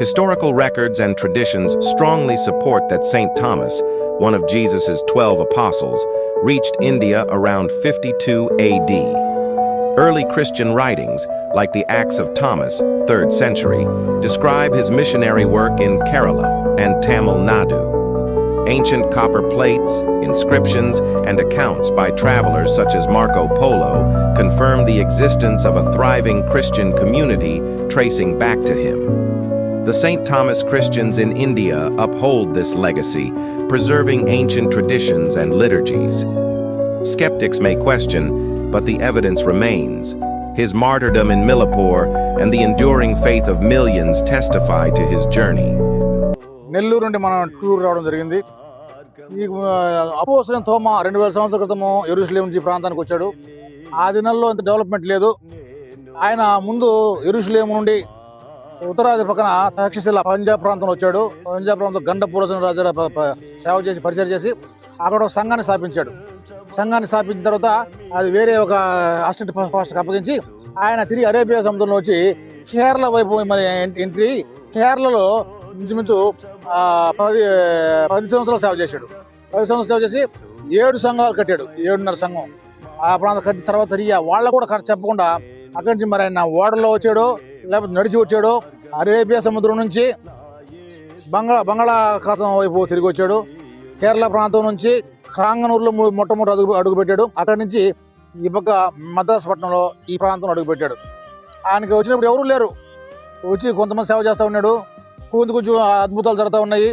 Historical records and traditions strongly support that St. Thomas, one of Jesus' 12 apostles, reached India around 52 AD. Early Christian writings, like the Acts of Thomas, 3rd century, describe his missionary work in Kerala and Tamil Nadu. Ancient copper plates, inscriptions, and accounts by travelers such as Marco Polo confirm the existence of a thriving Christian community tracing back to him. The St. Thomas Christians in India uphold this legacy, preserving ancient traditions and liturgies. Skeptics may question, but the evidence remains. His martyrdom in Millipore and the enduring faith of millions testify to his journey. Nellore నుండి మనం tour రావడం జరిగింది. ఈ అపోస్తలుడైన తోమా 2000 సంవత్సరాల క్రితము యెరూషలేం నుంచి ప్రాంతానికి వచ్చాడు. ఆ దినాల్లో ఇంత డెవలప్మెంట్ లేదు. ఆయన ముందు యెరూషలేం నుండి ఉత్తరాది పక్కన తక్షశిల పంజాబ్ ప్రాంతంలో వచ్చాడు. పంజాబ్ ప్రాంతంలో గండపూరసన రాజు సేవ చేసి పరిచయం చేసి అక్కడ ఒక సంఘాన్ని స్థాపించాడు. సంఘాన్ని స్థాపించిన తర్వాత అది వేరే ఒక అసిస్టెంట్ పాస్టర్కి అప్పగించి ఆయన తిరిగి అరేబియా సముద్రంలో వచ్చి కేరళ వైపు మరి ఎంట్రీ కేరళలో ఇంచుమించు 10 సంవత్సరాలు సేవ చేశాడు. 10 సంవత్సరాలు సేవ చేసి 7 సంఘాలు కట్టాడు. 7.5 సంఘం ఆ ప్రాంతం కట్టిన తర్వాత తిరిగి వాళ్ళు కూడా చెప్పకుండా అక్కడి నుంచి మరి ఆయన ఓడలో వచ్చాడు, లేకపోతే నడిచి వచ్చాడు. అరేబియా సముద్రం నుంచి బంగాళాఖాతం వైపు తిరిగి వచ్చాడు. కేరళ ప్రాంతం నుంచి కాంగనూరులో మొట్టమొదటి అడుగు పెట్టాడు. అక్కడి నుంచి ఈ పక్క మద్రాసు పట్టణంలో ఈ ప్రాంతంలో అడుగు పెట్టాడు. ఆయనకి వచ్చినప్పుడు ఎవరూ లేరు. వచ్చి కొంతమంది సేవ చేస్తూ ఉన్నాడు. కొంచెం అద్భుతాలు జరుగుతూ ఉన్నాయి.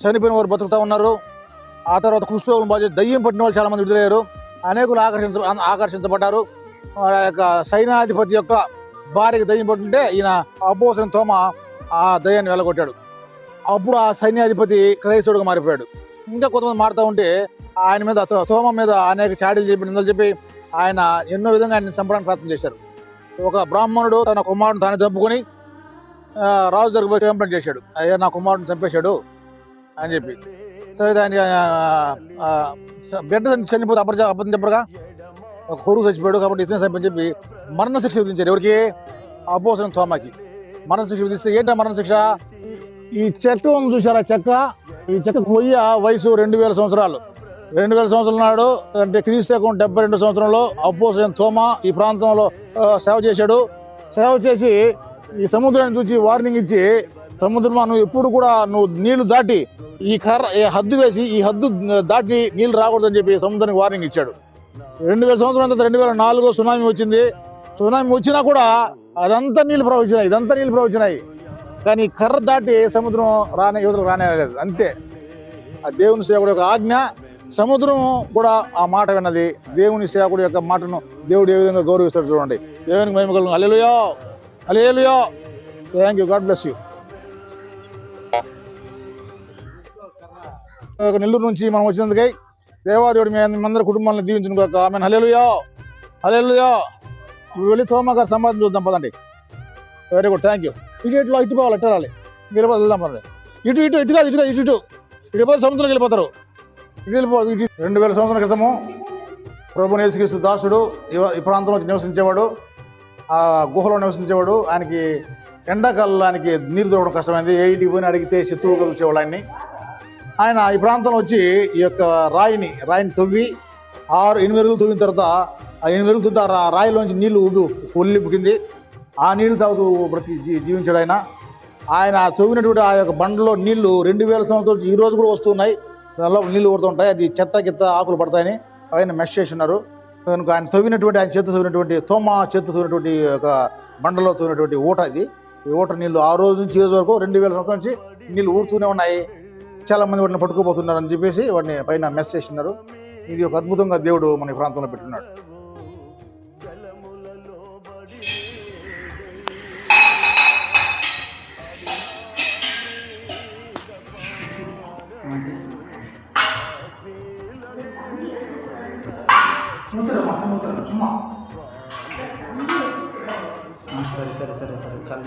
చనిపోయిన వారు బతుకుతూ ఉన్నారు. ఆ తర్వాత కుష్ఠరోగులు బాగా దయ్యం పట్టిన వాళ్ళు చాలా మంది విడుదలయ్యారు. అనేకులు ఆకర్షించబడ్డారు. ఆ యొక్క సైన్యాధిపతి యొక్క భార్యకి దయ్యం పట్టుంటే ఈయన అపోస్తలుడైన తోమా ఆ దయ్యాన్ని వెళ్ళగొట్టాడు. అప్పుడు ఆ సైన్యాధిపతి క్రైస్తవుడిగా మారిపోయాడు. ఇంకా కొంతమంది మారుతూ ఉంటే ఆయన మీద తోమా మీద అనేక చాడీలు చెప్పి నిందలు చెప్పి ఆయన ఎన్నో విధంగా ఆయన చంపడానికి ప్రయత్నం చేశారు. ఒక బ్రాహ్మణుడు తన కుమారుడు తాను చంపుకొని రాజు దగ్గర కంప్లైంట్ చేశాడు, అయ్యా నా కుమారుడిని చంపేశాడు అని చెప్పి. సరే దాన్ని బిడ్డ చనిపోతే అబద్ధం చెప్పరుగా ఒక కొడుకు చచ్చిపోయాడు కాబట్టి ఇతను చంపని చెప్పి మరణశిక్ష విధించారు. ఎవరికి? అపోస్తలుడైన తోమాకి మరణశిక్ష విధిస్తే ఏంటో మరణశిక్ష? ఈ చెక్క ఉంది చూసారా, ఈ చెక్కకు వయసు 2000 సంవత్సరాలు. 2000 సంవత్సరాలు నాడు అంటే క్రీస్తు 72 సంవత్సరంలో అపోస్తలుడైన తోమా ఈ ప్రాంతంలో సేవ చేశాడు. సేవ చేసి ఈ సముద్రాన్ని చూసి వార్నింగ్ ఇచ్చి, సముద్రం నువ్వు ఎప్పుడు కూడా నీళ్లు దాటి ఈ హద్దు వేసి ఈ హద్దు దాటి నీళ్లు రాకూడదని చెప్పి సముద్రానికి వార్నింగ్ ఇచ్చాడు. 2000 సంవత్సరం తర్వాత 2004 సునామీ వచ్చింది. సునామీ వచ్చినా కూడా అదంతా నీళ్లు ప్రవహించినాయి, ఇదంతా నీళ్లు ప్రవహించినాయి. కానీ కర్ర దాటి సముద్రం యువతలు రానేలేదు. అంతే ఆ దేవుని సేవకుడు యొక్క ఆజ్ఞ. సముద్రం కూడా ఆ మాట విన్నది. దేవుని సేవకుడు యొక్క మాటను దేవుడు ఏ విధంగా గౌరవిస్తాడు చూడండి. దేవునికి మహిమ కలుగును. Hallelujah, hallelujah. Thank you, God bless you. Nellore నుంచి మనం వచ్చినందుకై దేవాదేవుడు మీ అందరి కుటుంబాలను దీవించును కాక. ఆమేన్. హల్లెలూయా, హల్లెలూయా. వెళ్ళి తోమా గారి సంపాదన చూద్దాం పదండి. Very good, thank you. ఇటు పోవాలి, ఎట్ట రాలి, వెళ్ళిపోతే వెళ్దాం పదండి. ఇటు కాదు, ఇటు పోతే సముద్రంకి వెళ్ళిపోతారు. ఇటు 2000 సంవత్సరాల క్రితము ప్రభువు యేసుక్రీస్తు దాసుడు ఈ ప్రాంతంలో నివసించేవాడు. ఆ గుహలో నివసించేవాడు. ఆయనకి ఎండాకాలంలో ఆయనకి నీరు దొరకడం కష్టమైంది. ఏటికి పోయిన అడిగితే శత్రువుగా చూసేవాడు ఆయన్ని. ఆయన ఈ ప్రాంతంలో వచ్చి ఈ యొక్క రాయిని తవ్వి 8 వెలుగులు తవ్విన తర్వాత ఆ 8 వెలుగులు తవ్వితే ఆ రాయిలోంచి నీళ్లు ఒల్లిపుకింది. ఆ నీళ్లు తాగుతూ జీవించాడు ఆయన తవ్వినటువంటి ఆ యొక్క బండలో నీళ్లు 2000 సంవత్సరాలు ఈ రోజు కూడా వస్తున్నాయి. దానిలో నీళ్లు కొడుతుంటాయి. అది చెత్త ఆకులు పడతాయని ఆయన మెష్ చేసి ఉన్నారు. కనుక ఆయన తోమా చేత తవ్వినటువంటి ఒక బండలో తవ్వినటువంటి ఊట ఇది. ఈ ఊట నీళ్లు ఆ రోజు నుంచి ఈ రోజు వరకు 2000 సంవత్సరాల నుంచి నీళ్లు ఊరుతూనే ఉన్నాయి. చాలా మంది వాటిని పట్టుకుపోతున్నారు అని చెప్పేసి వాటిని పైన మెస్ చేస్తున్నారు. ఇది ఒక అద్భుతంగా దేవుడు మన ఈ ప్రాంతంలో పెట్టున్నాడు.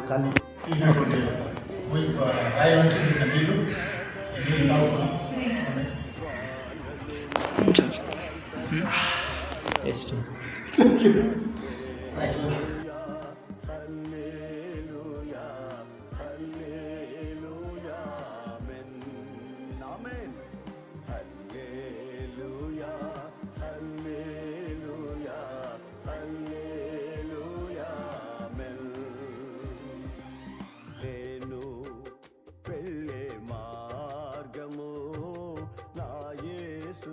చాలు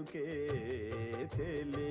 బ్రతుకే తెలియదే.